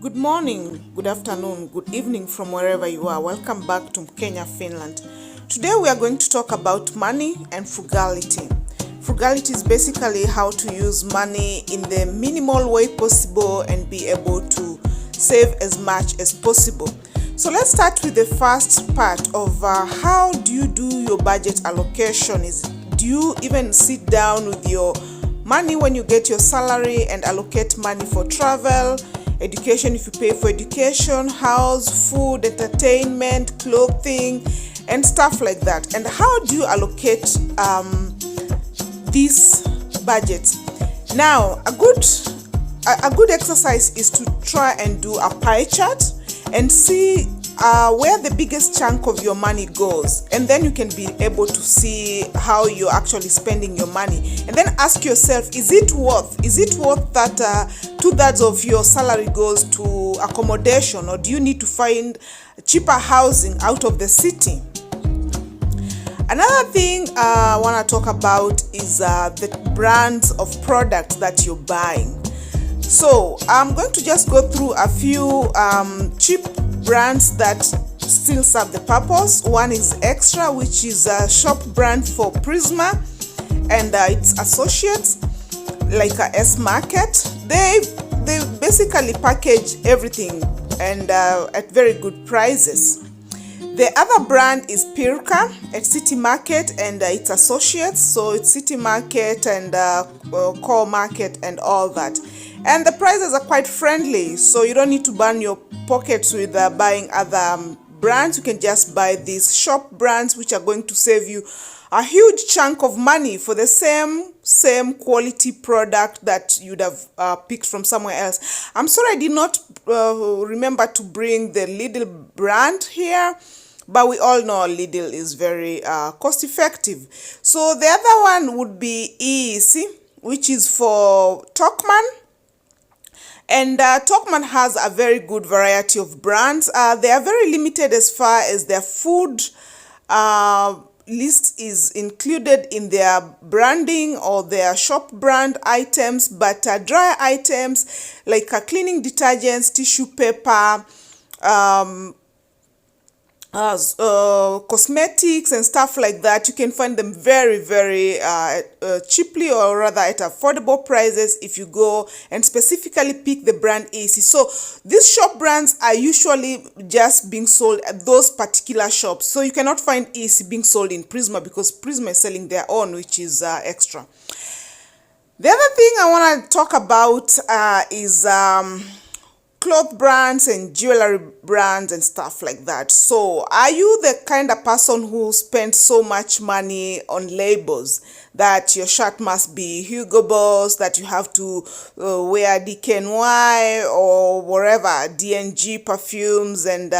Good morning, good afternoon, good evening from wherever you are. Welcome back to Kenya, Finland. Today we are going to talk about money and frugality. Frugality is basically how to use money in the minimal way possible and be able to save as much as possible. So let's start with the first part of how do you do your budget allocation. Do you even sit down with your money when you get your salary and allocate money for travel, education if you pay for education, house, food, entertainment, clothing, and stuff like that? And how do you allocate this budget? Now, a good exercise is to try and do a pie chart and see where the biggest chunk of your money goes, and then you can be able to see how you're actually spending your money, and then ask yourself, is it worth that 2/3 of your salary goes to accommodation, or do you need to find cheaper housing out of the city? Another thing I want to talk about is the brands of products that you're buying. So I'm going to just go through a few cheap brands that still serve the purpose. One is Extra, which is a shop brand for Prisma and its associates, like a S Market. They basically package everything and at very good prices. The other brand is Pirka at City Market and its associates. So it's City Market and Core Market and all that. And the prices are quite friendly, so you don't need to burn your pockets with buying other brands. You can just buy these shop brands, which are going to save you a huge chunk of money for the same quality product that you'd have picked from somewhere else. I'm sorry I did not remember to bring the Lidl brand here, but we all know Lidl is very cost effective. So the other one would be EEC, which is for Tokman. And Tokman has a very good variety of brands. They are very limited as far as their food list is included in their branding or their shop brand items, but dry items like cleaning detergents, tissue paper, cosmetics and stuff like that, you can find them very cheaply, or rather at affordable prices, if you go and specifically pick the brand EC. So these shop brands are usually just being sold at those particular shops, so you cannot find EC being sold in Prisma because Prisma is selling their own, which is Extra. The other thing I want to talk about is cloth brands and jewelry brands and stuff like that. So are you the kind of person who spends so much money on labels that your shirt must be Hugo Boss, that you have to wear DKNY or whatever, D&G perfumes and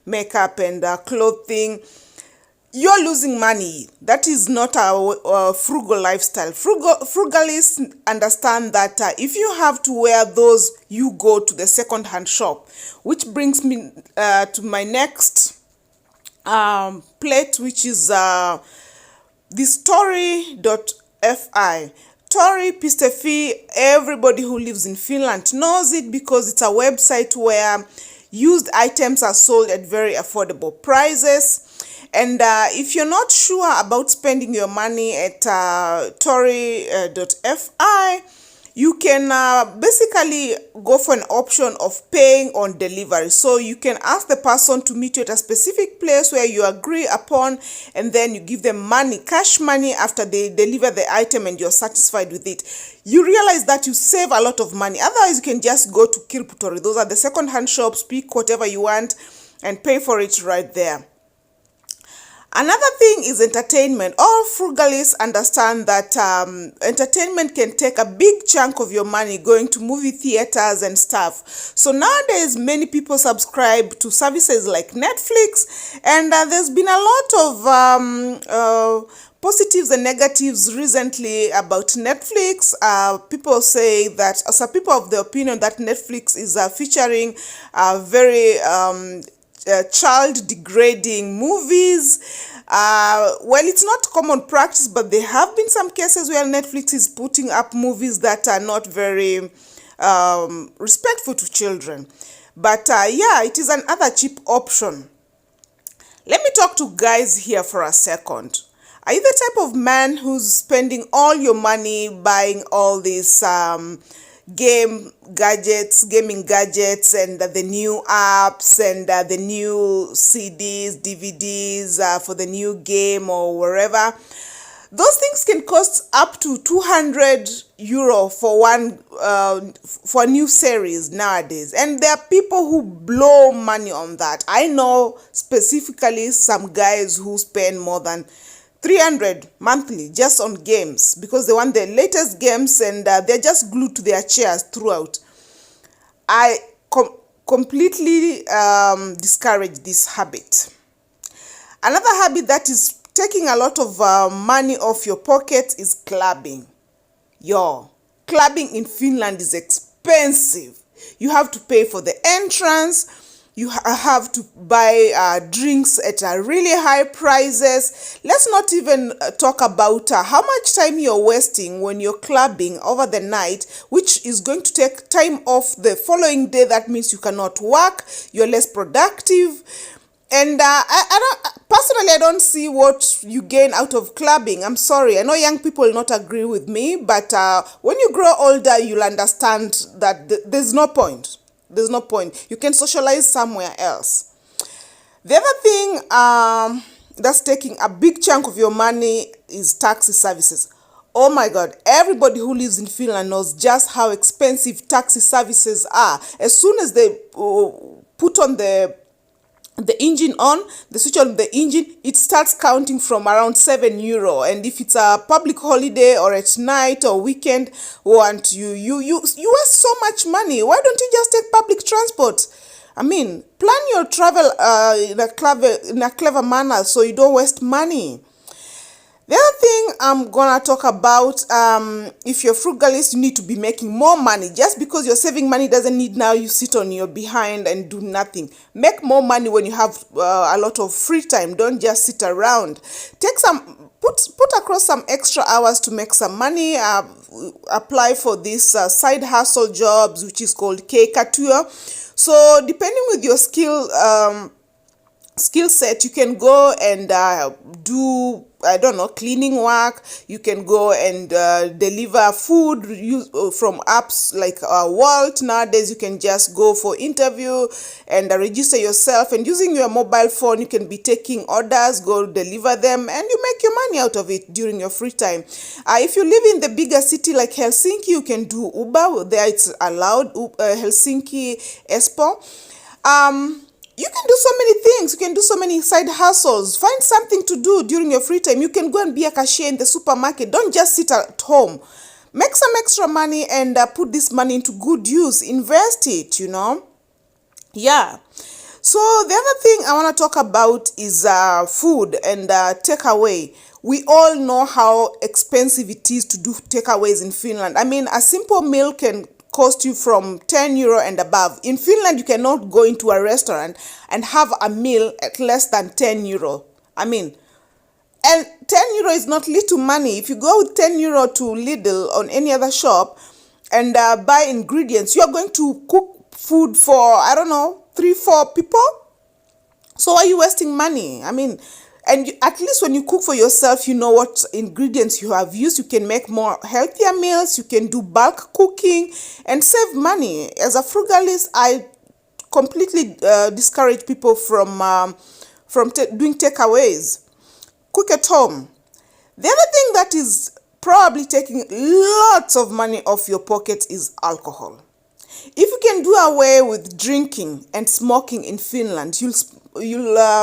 makeup and clothing? You're losing money. That is not a frugal lifestyle. Frugalists understand that if you have to wear those, you go to the second-hand shop, which brings me to my next plate, which is the Tori.fi. Tori Pistefi, everybody who lives in Finland knows it because it's a website where used items are sold at very affordable prices. And if you're not sure about spending your money at Tori.fi, you can basically go for an option of paying on delivery. So you can ask the person to meet you at a specific place where you agree upon, and then you give them money, cash money, after they deliver the item and you're satisfied with it. You realize that you save a lot of money. Otherwise, you can just go to Kirputori. Those are the second-hand shops, pick whatever you want and pay for it right there. Another thing is entertainment. All frugalists understand that entertainment can take a big chunk of your money, going to movie theaters and stuff. So nowadays, many people subscribe to services like Netflix, and there's been a lot of positives and negatives recently about Netflix. People say that, some people of the opinion that Netflix is featuring very child degrading movies. Well, it's not common practice, but there have been some cases where Netflix is putting up movies that are not very respectful to children. But yeah, it is another cheap option. Let me talk to guys here for a second. Are you the type of man who's spending all your money buying all these gaming gadgets, and the new apps, and the new CDs, DVDs for the new game or wherever? Those things can cost up to 200 euro for one for a new series nowadays, and there are people who blow money on that. I know specifically some guys who spend more than 300 monthly just on games because they want the latest games, and they're just glued to their chairs throughout. I completely discourage this habit. Another habit that is taking a lot of money off your pocket is clubbing. Yo, clubbing in Finland is expensive. You have to pay for the entrance. You have to buy drinks at really high prices. Let's not even talk about how much time you're wasting when you're clubbing over the night, which is going to take time off the following day. That means you cannot work, you're less productive. And I don't see what you gain out of clubbing. I'm sorry. I know young people will not agree with me, but when you grow older, you'll understand that there's no point. There's no point. You can socialize somewhere else. The other thing that's taking a big chunk of your money is taxi services. Oh my God, everybody who lives in Finland knows just how expensive taxi services are. As soon as they put on the engine on, the switch on the engine, it starts counting from around 7 euro. And if it's a public holiday or at night or weekend, you waste so much money. Why don't you just take public transport? I mean, plan your travel in a clever manner so you don't waste money. The other thing I'm gonna talk about, if you're frugalist, you need to be making more money. Just because you're saving money doesn't need now you sit on your behind and do nothing. Make more money when you have a lot of free time. Don't just sit around. Put across some extra hours to make some money. Apply for this side hustle jobs, which is called K-Katua. So depending with your skill set, you can go and do, I don't know, cleaning work. You can go and deliver food from apps like Walt. Nowadays you can just go for interview and register yourself, and using your mobile phone you can be taking orders, go deliver them, and you make your money out of it during your free time. If you live in the bigger city like Helsinki, you can do Uber. There it's allowed, Helsinki Espoo. You can do so many things. You can do so many side hustles. Find something to do during your free time. You can go and be a cashier in the supermarket. Don't just sit at home. Make some extra money and put this money into good use. Invest it, Yeah. So the other thing I want to talk about is food and takeaway. We all know how expensive it is to do takeaways in Finland. I mean, a simple meal can cost you from 10 euro and above. In Finland, you cannot go into a restaurant and have a meal at less than 10 euro. I mean, and 10 euro is not little money. If you go with 10 euro to Lidl or any other shop and buy ingredients, you're going to cook food for, I don't know, 3-4 people. So are you wasting money? I mean, and at least when you cook for yourself, you know what ingredients you have used. You can make more healthier meals. You can do bulk cooking and save money. As a frugalist, I completely discourage people from doing takeaways. Cook at home. The other thing that is probably taking lots of money off your pocket is alcohol. If you can do away with drinking and smoking in Finland, you'll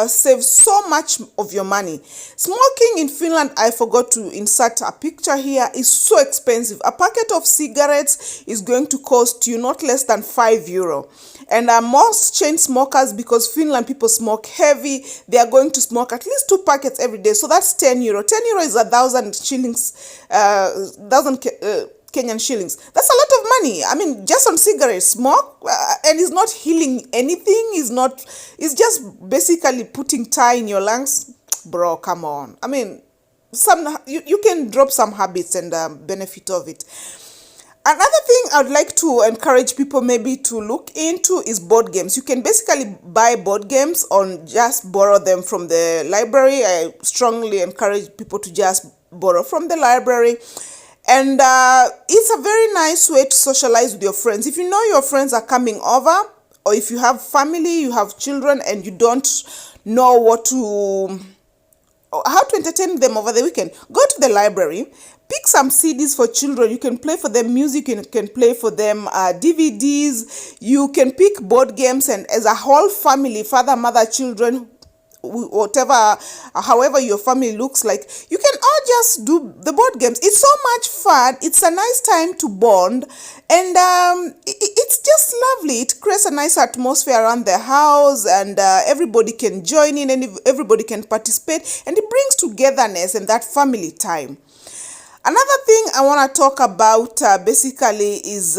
save so much of your money. Smoking in Finland, I forgot to insert a picture here, is so expensive. A packet of cigarettes is going to cost you not less than 5 euro. And most chain smokers, because Finland people smoke heavy, they are going to smoke at least 2 packets every day. So that's 10 euro. 10 euro is 1,000 shillings, Kenyan shillings. That's a lot of money. I mean, just on cigarettes, smoke, and it's not healing anything. It's just basically putting tar in your lungs. Bro, come on. I mean, you can drop some habits and benefit of it. Another thing I would like to encourage people maybe to look into is board games. You can basically buy board games or just borrow them from the library. I strongly encourage people to just borrow from the library. And it's a very nice way to socialize with your friends. If you know your friends are coming over, or if you have family, you have children, and you don't know how to entertain them over the weekend, go to the library, pick some CDs for children. You can play for them music, you can play for them DVDs, you can pick board games, and as a whole family, father, mother, children, whatever, however your family looks like, you can all just do the board games. It's so much fun. It's a nice time to bond, and it's just lovely. It creates a nice atmosphere around the house, and everybody can join in, and everybody can participate, and it brings togetherness and that family time. Another thing I want to talk about basically is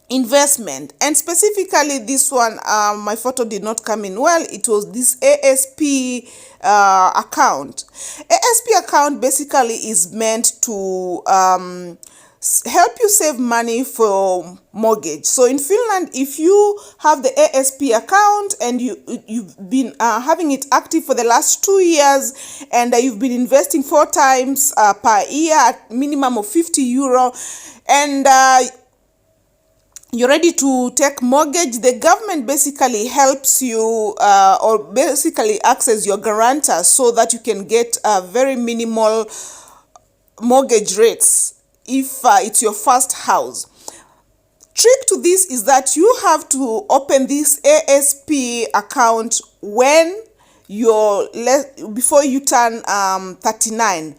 investment, and specifically this one, my photo did not come in well. It was this ASP account. ASP account basically is meant to help you save money for mortgage. So in Finland, if you have the ASP account and you've been having it active for the last 2 years, and you've been investing 4 times per year at minimum of €50, and you're ready to take mortgage, the government basically helps you or basically acts as your guarantor so that you can get very minimal mortgage rates if it's your first house. Trick to this is that you have to open this ASP account when before you turn 39.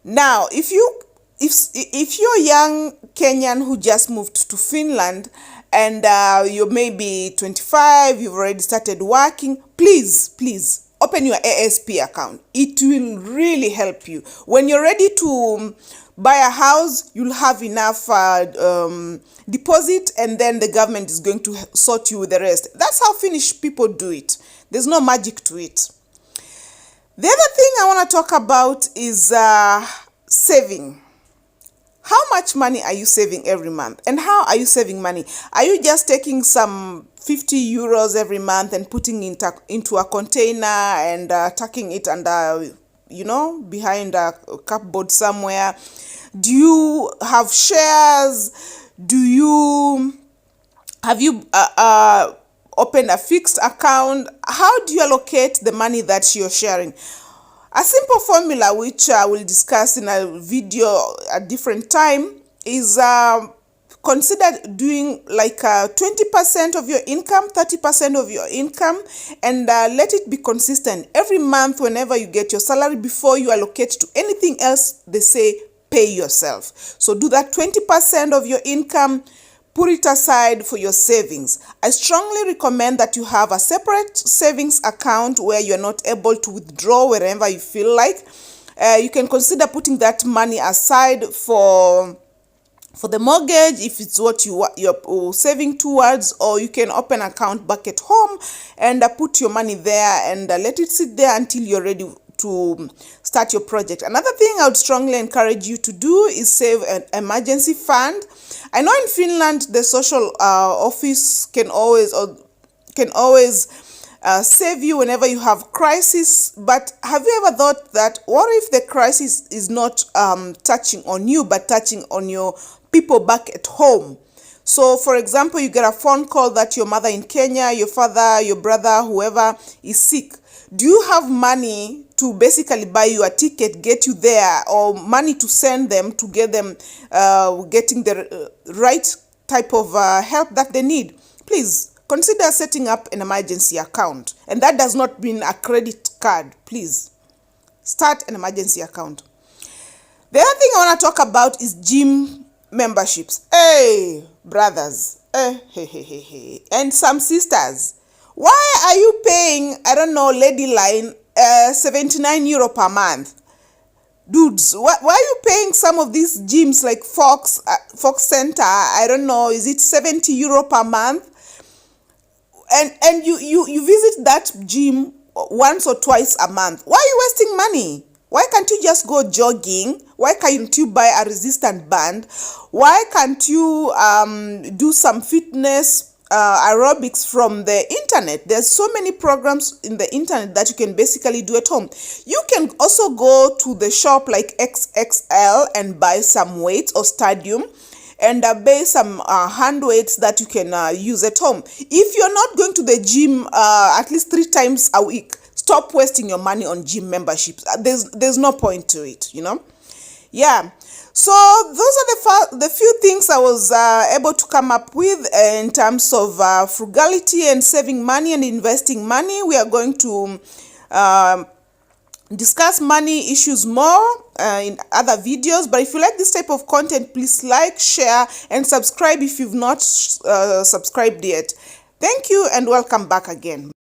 Now, if you're a young Kenyan who just moved to Finland, and you're maybe 25, you've already started working, please open your ASP account. It will really help you. When you're ready to buy a house, you'll have enough deposit, and then the government is going to sort you with the rest. That's how Finnish people do it. There's no magic to it. The other thing I want to talk about is saving. How much money are you saving every month? And how are you saving money? Are you just taking some €50 every month and putting it into a container and tucking it under, behind a cupboard somewhere? Do you have shares? Have you opened a fixed account? How do you allocate the money that you're sharing? A simple formula, which I will discuss in a video at different time, is consider doing like 20% of your income, 30% of your income, and let it be consistent. Every month, whenever you get your salary, before you allocate to anything else, they say pay yourself. So do that 20% of your income, put it aside for your savings. I strongly recommend that you have a separate savings account where you're not able to withdraw wherever you feel like. You can consider putting that money aside for the mortgage, if it's what you're saving towards, or you can open an account back at home and put your money there and let it sit there until you're ready to start your project. Another thing I would strongly encourage you to do is save an emergency fund. I know in Finland the social office can always save you whenever you have crisis, but have you ever thought that what if the crisis is not touching on you but touching on your people back at home? So for example, you get a phone call that your mother in Kenya, your father, your brother, whoever is sick. Do you have money to basically buy you a ticket, get you there, or money to send them to get them getting the right type of help that they need? Please consider setting up an emergency account. And that does not mean a credit card. Please start an emergency account. The other thing I want to talk about is gym memberships. Hey, brothers. Hey. And some sisters. Why are you paying, I don't know, lady line, €79 per month? Dudes, why are you paying some of these gyms like Fox Center? I don't know, is it €70 per month? And you visit that gym once or twice a month. Why are you wasting money? Why can't you just go jogging? Why can't you buy a resistant band? Why can't you do some fitness aerobics from the internet? There's so many programs in the internet that you can basically do at home. You can also go to the shop like XXL and buy some weights or Stadium and buy some hand weights that you can use at home. If you're not going to the gym at least 3 times a week, stop wasting your money on gym memberships. There's no point to it, you know. Yeah, so those are the few things I was able to come up with in terms of frugality and saving money and investing money. We are going to discuss money issues more in other videos, but if you like this type of content, please like, share, and subscribe if you've not subscribed yet. Thank you and welcome back again.